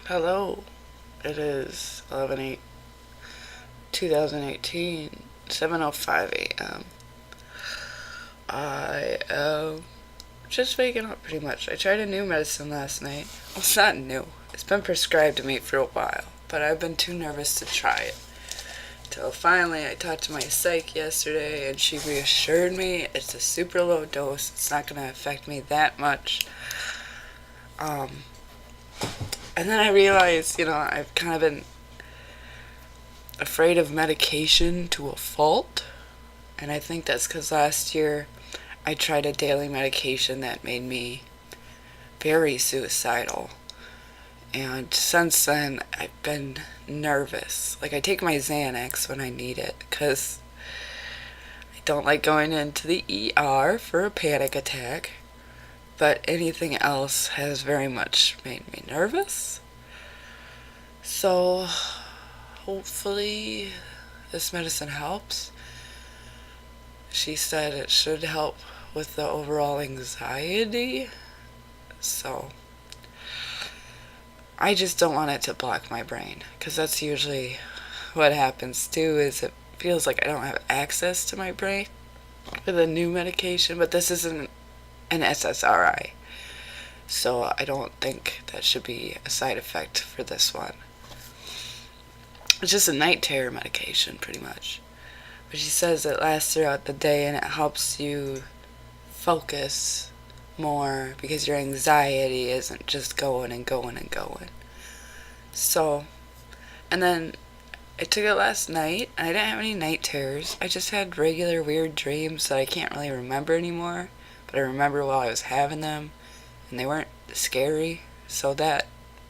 Hello, it is 11/8/2018, 7:05 a.m. I am just waking up pretty much. I tried a new medicine last night. Well, it's not new. It's been prescribed to me for a while, but I've been too nervous to try it. Till finally I talked to my psych yesterday and she reassured me it's a super low dose. It's not going to affect me that much. And then I realized, I've kind of been afraid of medication to a fault. And I think that's because last year I tried a daily medication that made me very suicidal. And since then, I've been nervous. Like, I take my Xanax when I need it because I don't like going into the ER for a panic attack. But anything else has very much made me nervous. So, hopefully, this medicine helps. She said it should help with the overall anxiety. So, I just don't want it to block my brain, because that's usually what happens too, is it feels like I don't have access to my brain with a new medication, but this isn't an SSRI. So I don't think that should be a side effect for this one. It's just a night terror medication, pretty much. But she says it lasts throughout the day and it helps you focus more because your anxiety isn't just going and going and going. So, and then I took it last night and I didn't have any night terrors. I just had regular weird dreams that I can't really remember anymore, but I remember while I was having them and they weren't scary. So that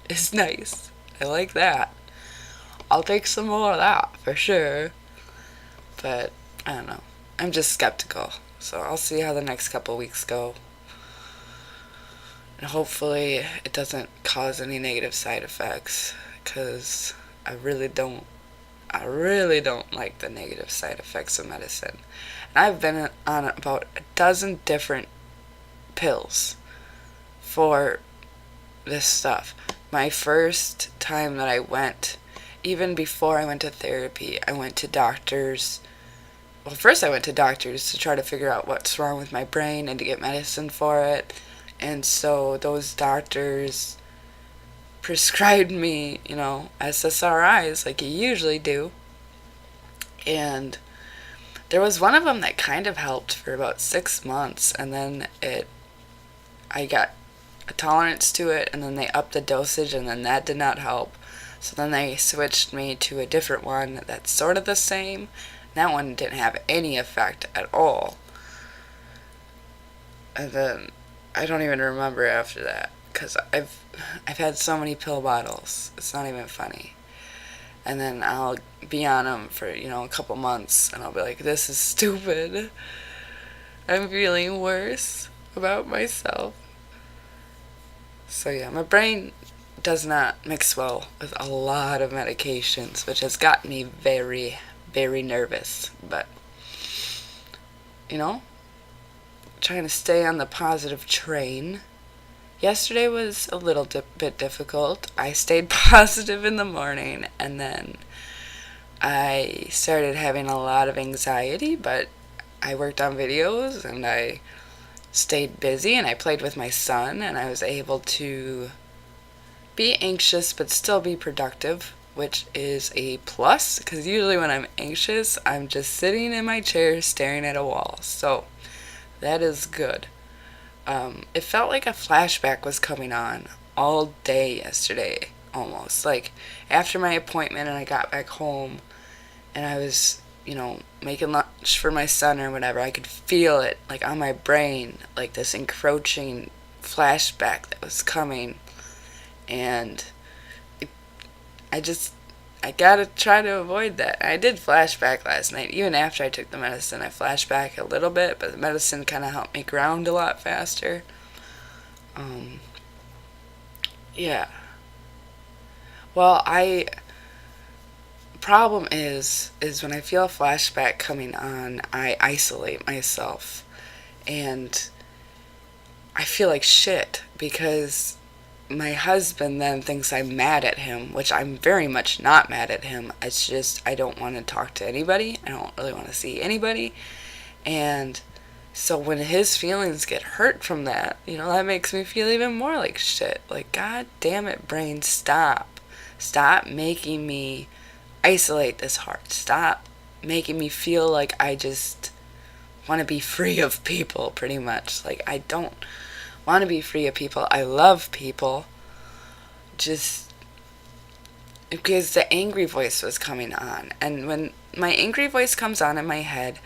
is nice. I like that. I'll take some more of that for sure. But I don't know. I'm just skeptical. So I'll see how the next couple weeks go. And hopefully it doesn't cause any negative side effects, because I really don't like the negative side effects of medicine. And I've been on about a dozen different pills for this stuff. My first time that I went, even before I went to therapy, I went to doctors. Well, first I went to doctors to try to figure out what's wrong with my brain and to get medicine for it. And so those doctors prescribed me, SSRIs like you usually do. And there was one of them that kind of helped for about 6 months, and then I got a tolerance to it, and then they upped the dosage, and then that did not help. So then they switched me to a different one that's sort of the same. That one didn't have any effect at all. And then I don't even remember after that, because I've had so many pill bottles. It's not even funny. And then I'll be on them for, a couple months, and I'll be like, this is stupid. I'm feeling worse about myself. So yeah, my brain does not mix well with a lot of medications, which has gotten me very, very nervous. But, trying to stay on the positive train. Yesterday was a little bit difficult. I stayed positive in the morning, and then I started having a lot of anxiety, but I worked on videos and I stayed busy and I played with my son, and I was able to be anxious but still be productive, which is a plus, because usually when I'm anxious, I'm just sitting in my chair staring at a wall. So that is good. It felt like a flashback was coming on all day yesterday, almost. Like, after my appointment and I got back home and I was, making lunch for my son or whatever, I could feel it, like, on my brain, like this encroaching flashback that was coming. And I gotta try to avoid that. I did flashback last night. Even after I took the medicine, I flashed back a little bit, but the medicine kind of helped me ground a lot faster. Yeah. Well, problem is when I feel a flashback coming on, I isolate myself. And I feel like shit because my husband then thinks I'm mad at him, which I'm very much not mad at him. It's just I don't want to talk to anybody. I don't really want to see anybody. And so when his feelings get hurt from that, that makes me feel even more like shit. Like, God damn it, brain, stop. Stop making me isolate this heart. Stop making me feel like I just want to be free of people, pretty much. Like, I don't want to be free of people. I love people. Just because the angry voice was coming on. And when my angry voice comes on in my head,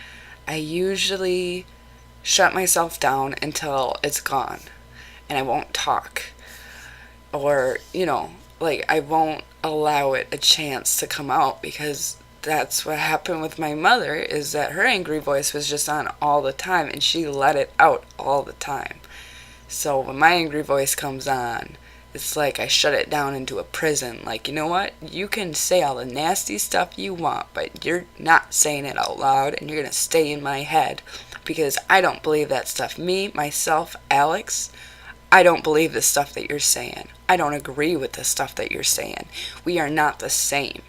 I usually shut myself down until it's gone. And I won't talk. Or, like, I won't allow it a chance to come out, because that's what happened with my mother, is that her angry voice was just on all the time, and she let it out all the time. So when my angry voice comes on, it's like I shut it down into a prison. Like, you know what? You can say all the nasty stuff you want, but you're not saying it out loud, and you're going to stay in my head, because I don't believe that stuff. Me, myself, Alex, I don't believe the stuff that you're saying. I don't agree with the stuff that you're saying. We are not the same.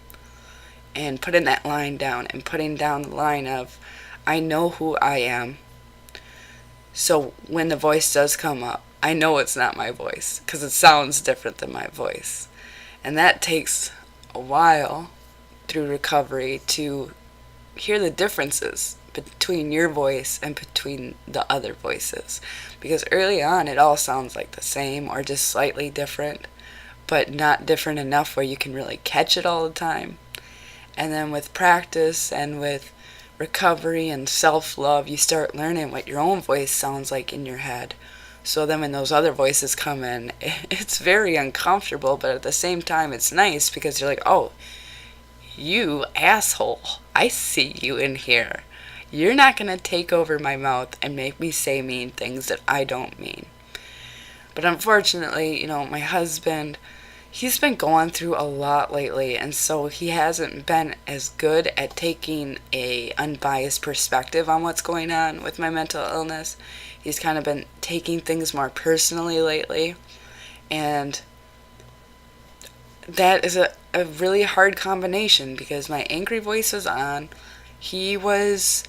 And putting that line down, and putting down the line of, I know who I am. So when the voice does come up, I know it's not my voice, because it sounds different than my voice. And that takes a while through recovery to hear the differences between your voice and between the other voices. Because early on it all sounds like the same, or just slightly different, but not different enough where you can really catch it all the time. And then with practice and with recovery and self-love, you start learning what your own voice sounds like in your head. So then when those other voices come in, it's very uncomfortable, but at the same time it's nice, because you're like, oh, you asshole, I see you in here. You're not going to take over my mouth and make me say mean things that I don't mean. But unfortunately, my husband, he's been going through a lot lately, and so he hasn't been as good at taking a unbiased perspective on what's going on with my mental illness. He's kind of been taking things more personally lately, and that is a really hard combination, because my angry voice was on. He was,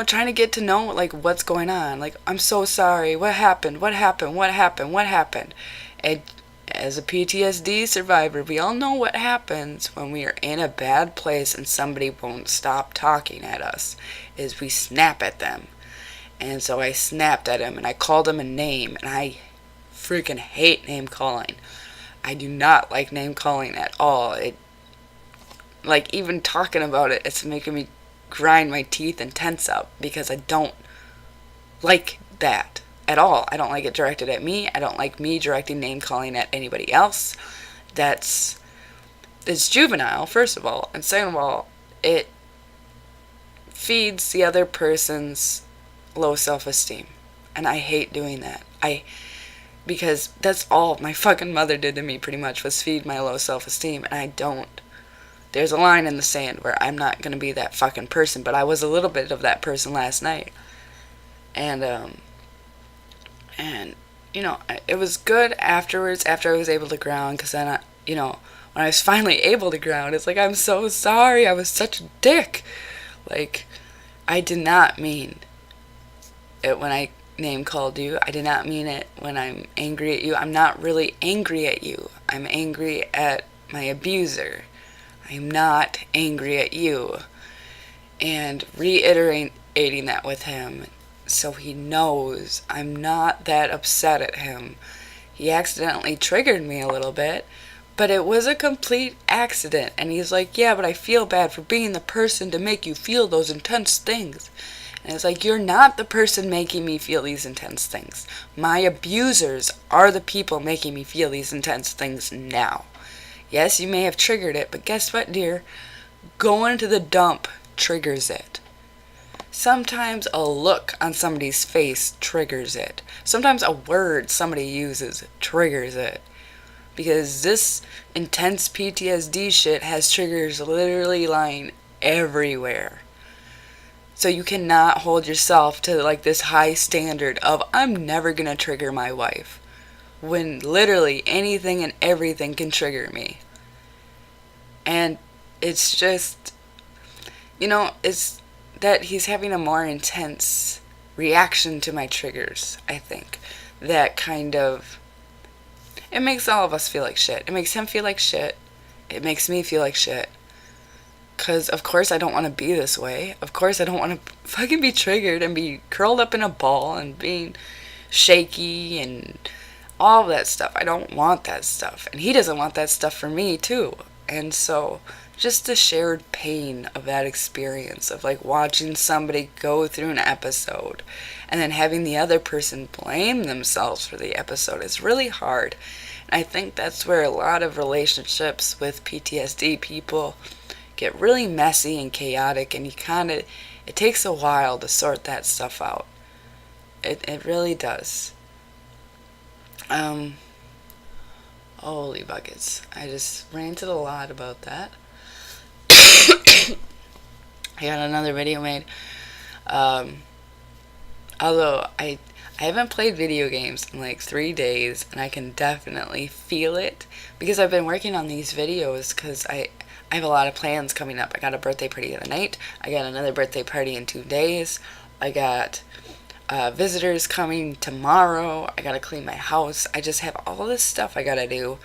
trying to get to know, like, what's going on. Like, I'm so sorry. What happened? What happened? What happened? What happened? And as a PTSD survivor, we all know what happens when we are in a bad place and somebody won't stop talking at us, is we snap at them. And so I snapped at him, and I called him a name, and I freaking hate name calling. I do not like name calling at all. Like, even talking about it, it's making me grind my teeth and tense up, because I don't like that at all. I don't like it directed at me. I don't like me directing name calling at anybody else. It's juvenile, first of all, and second of all, it feeds the other person's low self-esteem, and I hate doing that. Because that's all my fucking mother did to me, pretty much, was feed my low self-esteem, and I don't. There's a line in the sand where I'm not going to be that fucking person, but I was a little bit of that person last night. And it was good afterwards, after I was able to ground, because then, when I was finally able to ground, it's like, I'm so sorry, I was such a dick. Like, I did not mean it when I name called you. I did not mean it when I'm angry at you. I'm not really angry at you. I'm angry at my abuser. I'm not angry at you. And reiterating that with him, so he knows I'm not that upset at him. He accidentally triggered me a little bit, but it was a complete accident. And he's like, yeah, but I feel bad for being the person to make you feel those intense things. And it's like, you're not the person making me feel these intense things. My abusers are the people making me feel these intense things now. Yes, you may have triggered it, but guess what, dear? Going to the dump triggers it. Sometimes a look on somebody's face triggers it. Sometimes a word somebody uses triggers it. Because this intense PTSD shit has triggers literally lying everywhere. So you cannot hold yourself to like this high standard of, I'm never gonna trigger my wife. when literally anything and everything can trigger me. And it's just, it's that he's having a more intense reaction to my triggers, I think. That kind of, it makes all of us feel like shit. It makes him feel like shit. It makes me feel like shit. Because, of course, I don't want to be this way. Of course, I don't want to fucking be triggered and be curled up in a ball and being shaky and all of that stuff. I don't want that stuff. And he doesn't want that stuff for me, too. And so, just the shared pain of that experience of, like, watching somebody go through an episode and then having the other person blame themselves for the episode is really hard. And I think that's where a lot of relationships with PTSD people get really messy and chaotic, and it takes a while to sort that stuff out. It really does. Holy buckets. I just ranted a lot about that. I got another video made. Although I haven't played video games in like 3 days, and I can definitely feel it because I've been working on these videos because I have a lot of plans coming up. I got a birthday party the other night. I got another birthday party in 2 days. I got visitors coming tomorrow. I gotta clean my house. I just have all this stuff I gotta do.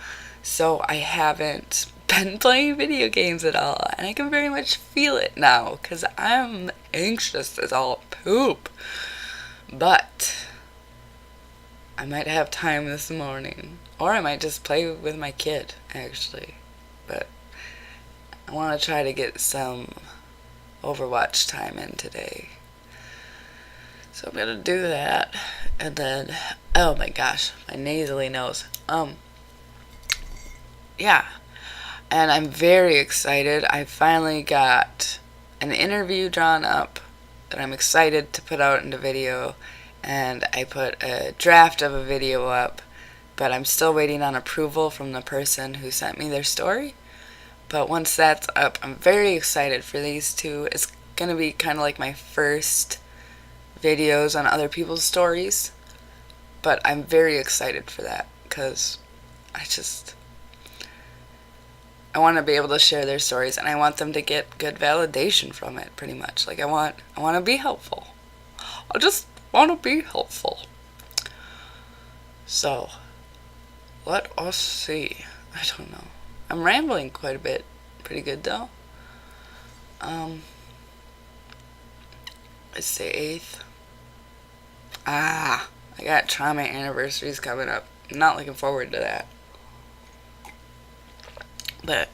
So I haven't been playing video games at all. And I can very much feel it now because I'm anxious as all poop. But I might have time this morning. Or I might just play with my kid, actually. But I want to try to get some Overwatch time in today. So I'm going to do that. And then, oh my gosh, my nasally nose. Yeah. And I'm very excited. I finally got an interview drawn up that I'm excited to put out into video. And I put a draft of a video up. But I'm still waiting on approval from the person who sent me their story. But once that's up, I'm very excited for these two. It's going to be kind of like my first videos on other people's stories. But I'm very excited for that because I want to be able to share their stories, and I want them to get good validation from it, pretty much. Like, I want to be helpful. I just want to be helpful. So, let us see. I don't know. I'm rambling quite a bit. Pretty good, though. It's the 8th. I got trauma anniversaries coming up. I'm not looking forward to that. But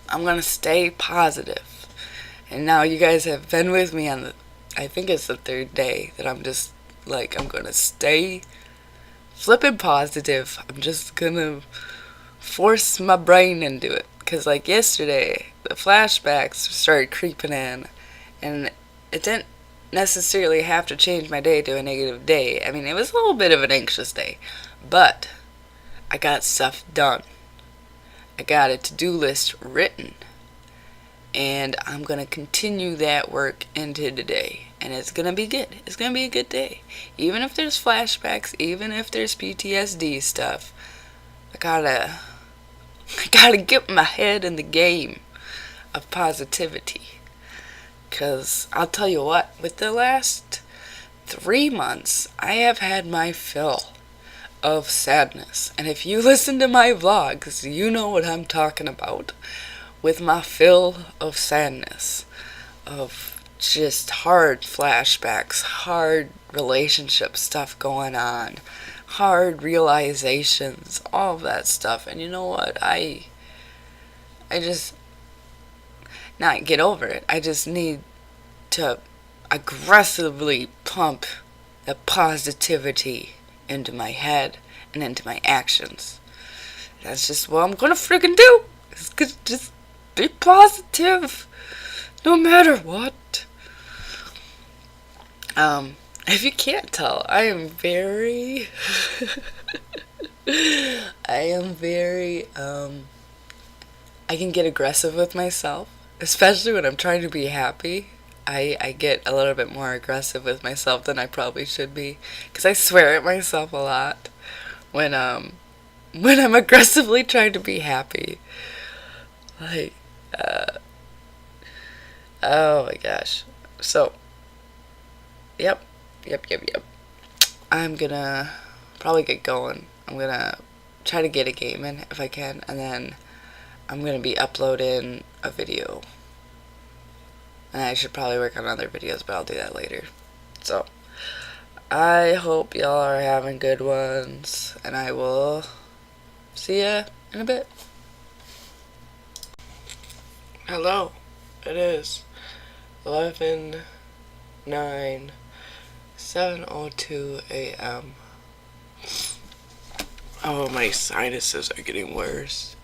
I'm going to stay positive. And now you guys have been with me on I think it's the 3rd day that I'm just like, I'm going to stay flipping positive. I'm just going to force my brain into it. Because like yesterday, the flashbacks started creeping in. And it didn't necessarily have to change my day to a negative day. I mean, it was a little bit of an anxious day. But I got stuff done. I got a to-do list written. And I'm going to continue that work into today. And it's going to be good. It's going to be a good day. Even if there's flashbacks, even if there's PTSD stuff, I gotta get my head in the game of positivity. Because I'll tell you what, with the last 3 months, I have had my fill of sadness. And if you listen to my vlogs, you know what I'm talking about. With my fill of sadness, of just hard flashbacks, hard relationship stuff going on, hard realizations, all of that stuff. And you know what? I just not get over it. I just need to aggressively pump the positivity into my head and into my actions. That's just what I'm gonna freaking do. Just be positive, no matter what. If you can't tell, I am very, I can get aggressive with myself, especially when I'm trying to be happy. I get a little bit more aggressive with myself than I probably should be, because I swear at myself a lot. when I'm aggressively trying to be happy. Like, oh my gosh. So, yep. I'm gonna probably get going. I'm gonna try to get a game in if I can, and then I'm gonna be uploading a video. And I should probably work on other videos, but I'll do that later. So, I hope y'all are having good ones, and I will see ya in a bit. Hello, it is 11:09, 7:02 a.m. Oh, my sinuses are getting worse.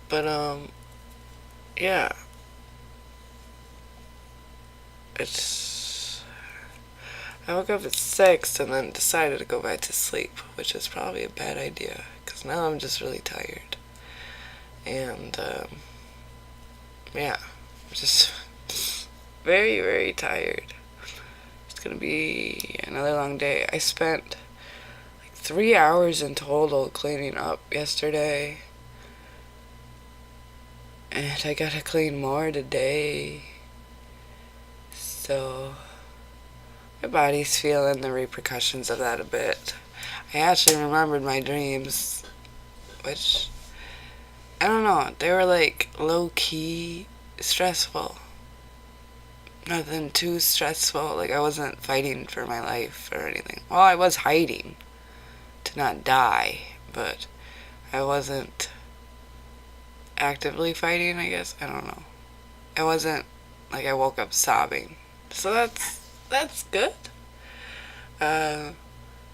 But yeah. I woke up at 6 and then decided to go back to sleep, which is probably a bad idea, because now I'm just really tired. And, yeah, I'm just very, very tired. It's gonna be another long day. I spent like 3 hours in total cleaning up yesterday, and I gotta clean more today. So my body's feeling the repercussions of that a bit. I actually remembered my dreams, which, I don't know, they were like low-key stressful. Nothing too stressful, like I wasn't fighting for my life or anything. Well, I was hiding to not die, but I wasn't actively fighting, I guess. I don't know. It wasn't like I woke up sobbing. So that's good.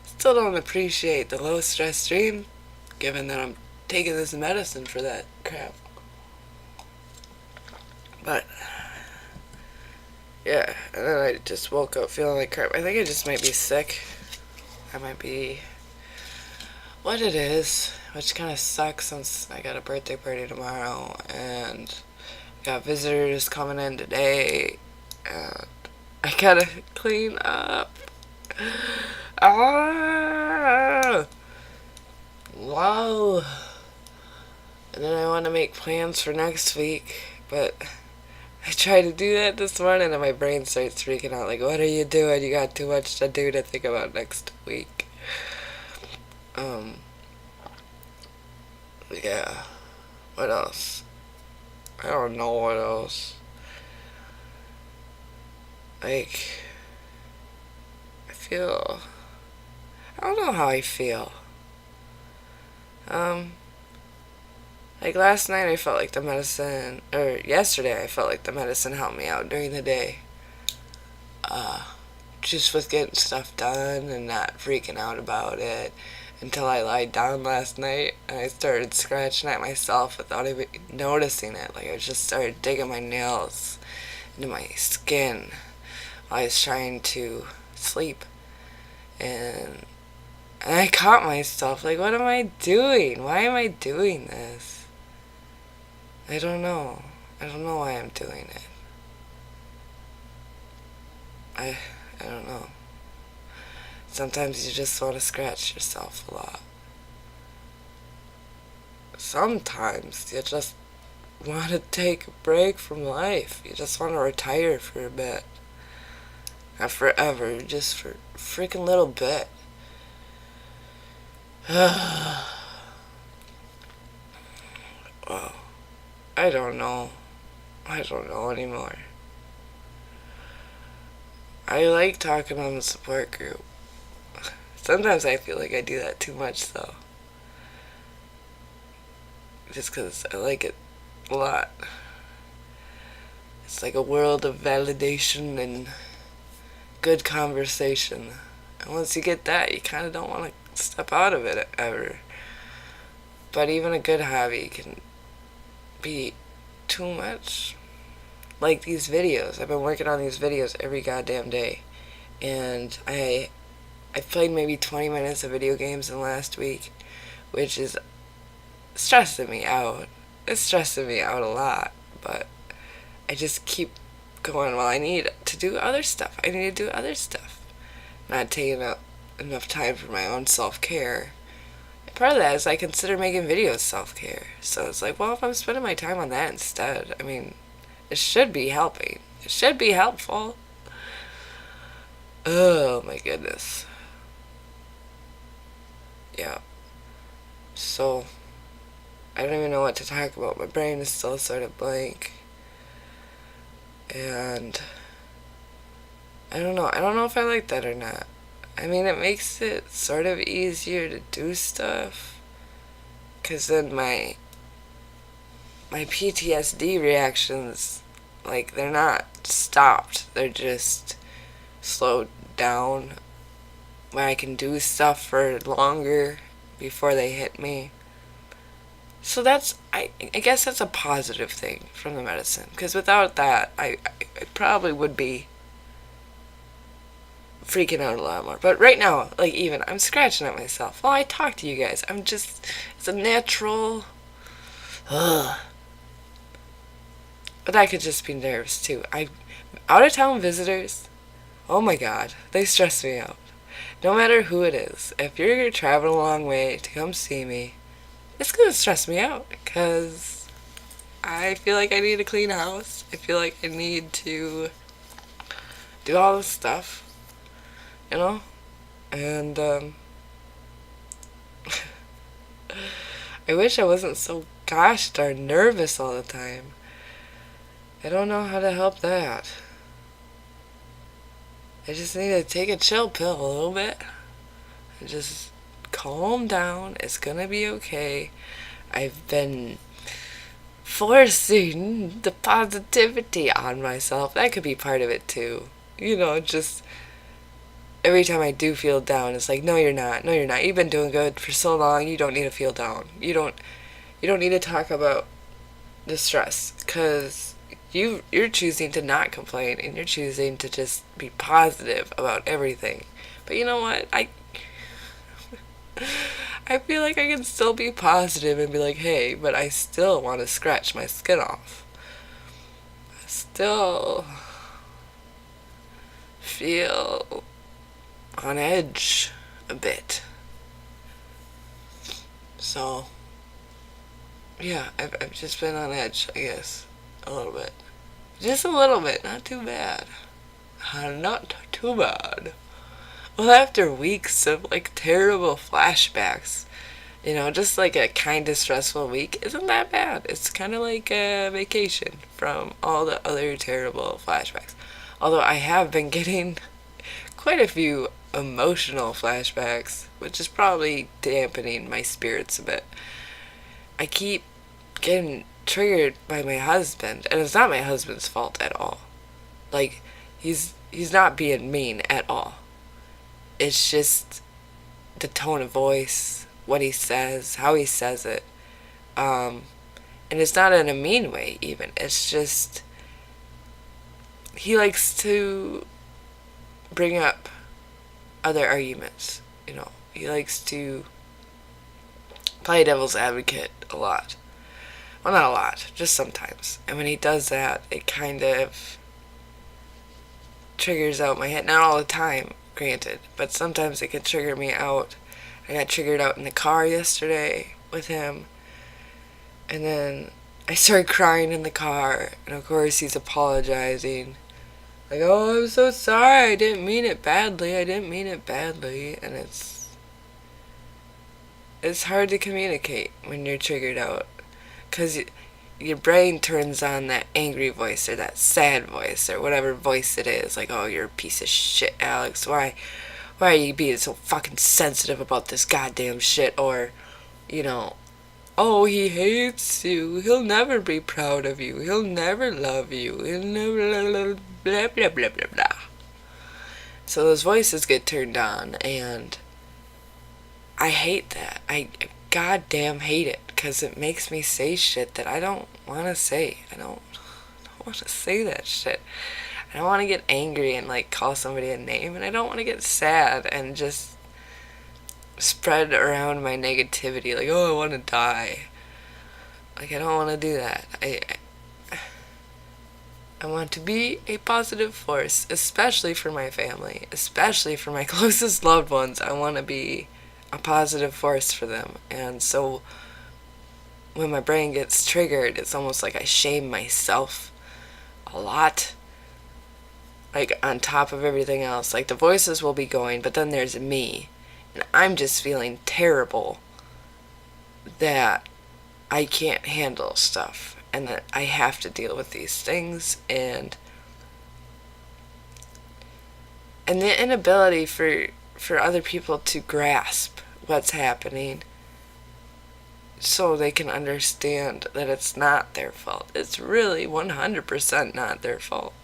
Still don't appreciate the low stress dream, given that I'm taking this medicine for that crap. But yeah, and then I just woke up feeling like crap. I think I just might be sick. I might be what it is, which kind of sucks since I got a birthday party tomorrow and got visitors coming in today, and I gotta clean up. Ah! Wow. And then I want to make plans for next week, but I tried to do that this morning and my brain starts freaking out. Like, what are you doing? You got too much to do to think about next week. Yeah. What else? I don't know what else. Like, I don't know how I feel. Like last night I felt like the medicine, or yesterday I felt like the medicine helped me out during the day. Just with getting stuff done and not freaking out about it until I lied down last night and I started scratching at myself without even noticing it. Like I just started digging my nails into my skin while I was trying to sleep. And I caught myself like, what am I doing? Why am I doing this? I don't know. I don't know why I'm doing it. I don't know. Sometimes you just want to scratch yourself a lot. Sometimes you just want to take a break from life. You just want to retire for a bit. Not forever, just for a freaking little bit. Well, I don't know. I don't know anymore. I like talking on the support group. Sometimes I feel like I do that too much, though. Just because I like it a lot. It's like a world of validation and good conversation. And once you get that, you kind of don't want to step out of it ever. But even a good hobby can be too much. Like these videos. I've been working on these videos every goddamn day. And I played maybe 20 minutes of video games in the last week, which is stressing me out. It's stressing me out a lot, but I just keep going, well, I need to do other stuff. I need to do other stuff. Not taking up enough time for my own self-care. And part of that is I consider making videos self-care. So it's like, well, if I'm spending my time on that instead, I mean, it should be helping. It should be helpful. Oh my goodness. Yeah. So, I don't even know what to talk about. My brain is still sort of blank. And I don't know. I don't know if I like that or not. I mean, it makes it sort of easier to do stuff. Because then my PTSD reactions, like, they're not stopped. They're just slowed down. Where I can do stuff for longer before they hit me. So that's, I guess that's a positive thing from the medicine. Because without that, I probably would be freaking out a lot more. But right now, like, even, I'm scratching at myself while I talk to you guys. I'm just, it's a natural, ugh. But that could just be nerves, too. Out of town visitors, oh my god, they stress me out. No matter who it is, if you're traveling a long way to come see me, it's gonna stress me out, because I feel like I need a clean house. I feel like I need to do all this stuff, you know? And, I wish I wasn't so gosh darn nervous all the time. I don't know how to help that. I just need to take a chill pill a little bit and just calm down. It's gonna be okay. I've been forcing the positivity on myself. That could be part of it too. You know, just every time I do feel down, it's like, no, you're not. No, you're not. You've been doing good for so long. You don't need to feel down. You don't need to talk about the stress, because you're choosing to not complain, and you're choosing to just be positive about everything. But you know what? I feel like I can still be positive and be like, hey, but I still want to scratch my skin off. I still feel on edge a bit. So, yeah, I've just been on edge, I guess. A little bit. Just a little bit, not too bad. Not too bad. Well, after weeks of, like, terrible flashbacks, you know, just like a kind of stressful week isn't that bad. It's kind of like a vacation from all the other terrible flashbacks. Although I have been getting quite a few emotional flashbacks, which is probably dampening my spirits a bit. I keep getting triggered by my husband, and it's not my husband's fault at all. Like, he's not being mean at all. It's just the tone of voice, what he says, how he says it. And it's not in a mean way, even. It's just, he likes to bring up other arguments, you know. He likes to play devil's advocate a lot. Well, not a lot, just sometimes. And when he does that, it kind of triggers out my head. Not all the time, granted, but sometimes it can trigger me out. I got triggered out in the car yesterday with him, and then I started crying in the car, and of course he's apologizing. Like, oh, I'm so sorry, I didn't mean it badly, and it's hard to communicate when you're triggered out, because your brain turns on that angry voice or that sad voice or whatever voice it is. Like, oh, you're a piece of shit, Alex. Why are you being so fucking sensitive about this goddamn shit? Or, you know, oh, he hates you. He'll never be proud of you. He'll never love you. He'll never blah, blah, blah, blah, blah. So those voices get turned on, and I hate that. I goddamn hate it, because it makes me say shit that I don't want to say. I don't want to say that shit. I don't want to get angry and, like, call somebody a name, and I don't want to get sad and just spread around my negativity, like, oh, I want to die. Like, I don't want to do that. I want to be a positive force, especially for my family, especially for my closest loved ones. I want to be a positive force for them. And so when my brain gets triggered, it's almost like I shame myself a lot. Like, on top of everything else. Like, the voices will be going, but then there's me. And I'm just feeling terrible that I can't handle stuff and that I have to deal with these things, and the inability for other people to grasp what's happening so they can understand that it's not their fault. It's really 100% not their fault.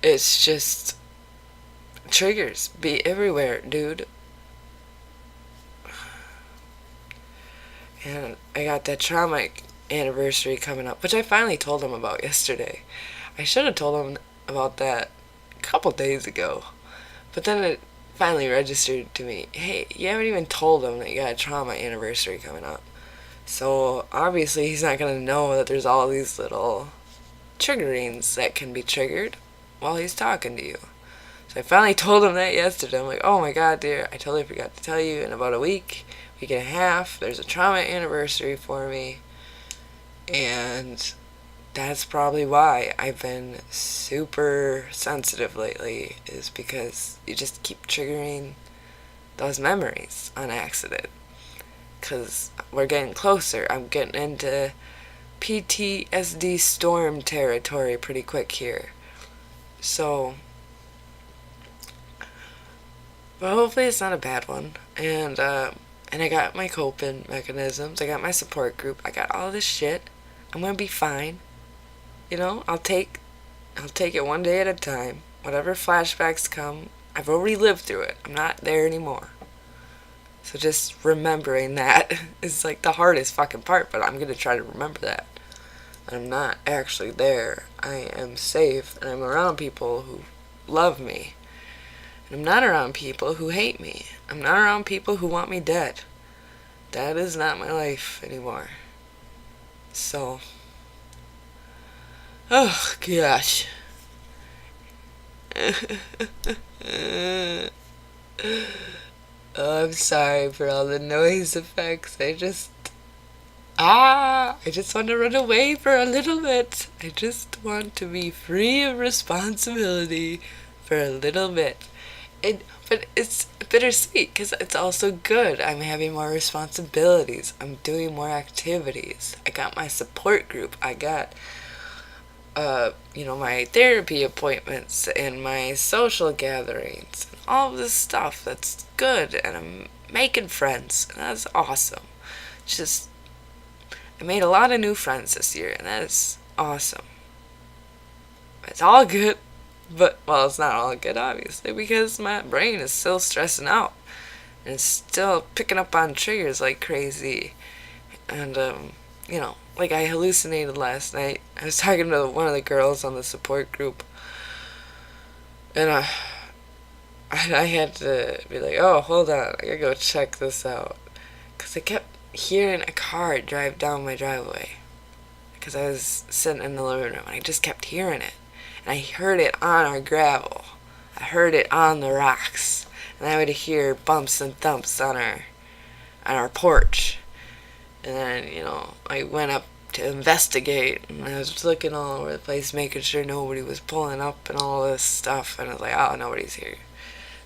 It's just triggers be everywhere, dude. And I got that trauma anniversary coming up, which I finally told him about yesterday. I should have told him about that a couple days ago. But then it finally registered to me, hey, you haven't even told him that you got a trauma anniversary coming up. So obviously he's not going to know that there's all these little triggerings that can be triggered while he's talking to you. So I finally told him that yesterday. I'm like, oh my god, dear, I totally forgot to tell you, in about a week and a half, there's a trauma anniversary for me. And that's probably why I've been super sensitive lately, is because you just keep triggering those memories on accident. Because we're getting closer. I'm getting into PTSD storm territory pretty quick here. So, but hopefully it's not a bad one. And I got my coping mechanisms. I got my support group. I got all this shit. I'm gonna be fine. You know, I'll take it one day at a time. Whatever flashbacks come, I've already lived through it. I'm not there anymore. So just remembering that is like the hardest fucking part, but I'm gonna try to remember that. I'm not actually there. I am safe, and I'm around people who love me. And I'm not around people who hate me. I'm not around people who want me dead. That is not my life anymore. So, oh gosh. Oh, I'm sorry for all the noise effects. I just want to run away for a little bit. I just want to be free of responsibility for a little bit. But it's bittersweet because it's also good. I'm having more responsibilities. I'm doing more activities. I got my support group. I got, my therapy appointments and my social gatherings and all of this stuff. That's good. And I'm making friends. And that's awesome. I made a lot of new friends this year, and that is awesome. It's all good. But, well, it's not all good, obviously, because my brain is still stressing out. And it's still picking up on triggers like crazy. And, like I hallucinated last night. I was talking to one of the girls on the support group. And I had to be like, oh, hold on, I gotta go check this out. Because I kept hearing a car drive down my driveway. Because I was sitting in the living room, and I just kept hearing it. And I heard it on our gravel. I heard it on the rocks. And I would hear bumps and thumps on our porch. And then, I went up to investigate. And I was looking all over the place, making sure nobody was pulling up and all this stuff. And I was like, oh, nobody's here.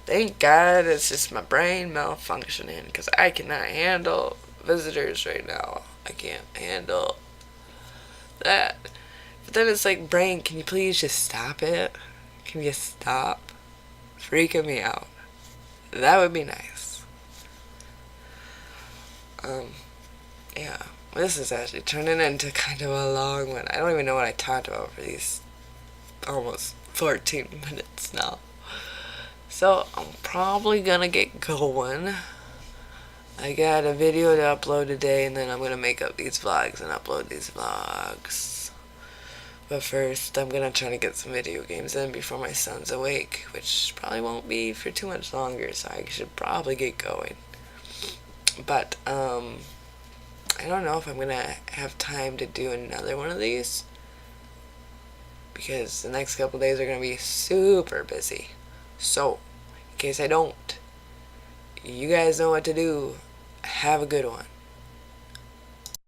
Thank God it's just my brain malfunctioning. Because I cannot handle visitors right now. I can't handle that. But then it's like, brain, can you please just stop it? Can you stop freaking me out? That would be nice. Yeah. This is actually turning into kind of a long one. I don't even know what I talked about for these almost 14 minutes now. So, I'm probably gonna get going. I got a video to upload today, and then I'm gonna make up these vlogs and upload these vlogs. But first, I'm gonna try to get some video games in before my son's awake, which probably won't be for too much longer, so I should probably get going. But, I don't know if I'm gonna have time to do another one of these. because the next couple days are going to be super busy. So, in case I don't, you guys know what to do. Have a good one.